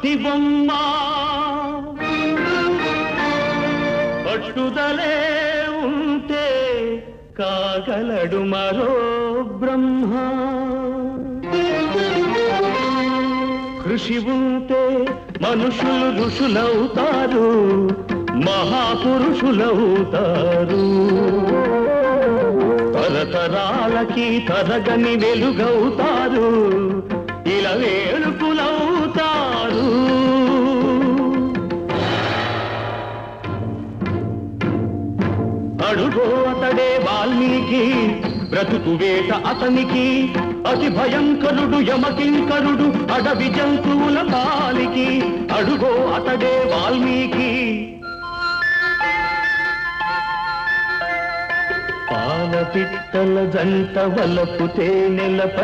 మట్టి బొమ్మ పట్టుదలే ఉంటే కాగలడు మరో బ్రహ్మ కృషి ఉంటే మనుషులు ఋషులవుతారు మహాపురుషులవుతారు తరతరాలకి తరగని వెలుగవుతారు ఇలా వేడుకులవుతారు అడుగో అతడే వాల్మీకి బ్రతుకు వేట అతనికి అతి భయంకరుడు యమకింకరుడు అడవి జంతువుల పాలికి అడుగో అతడే వాల్మీకి పాల పిట్టల జంట వలపు తేనెల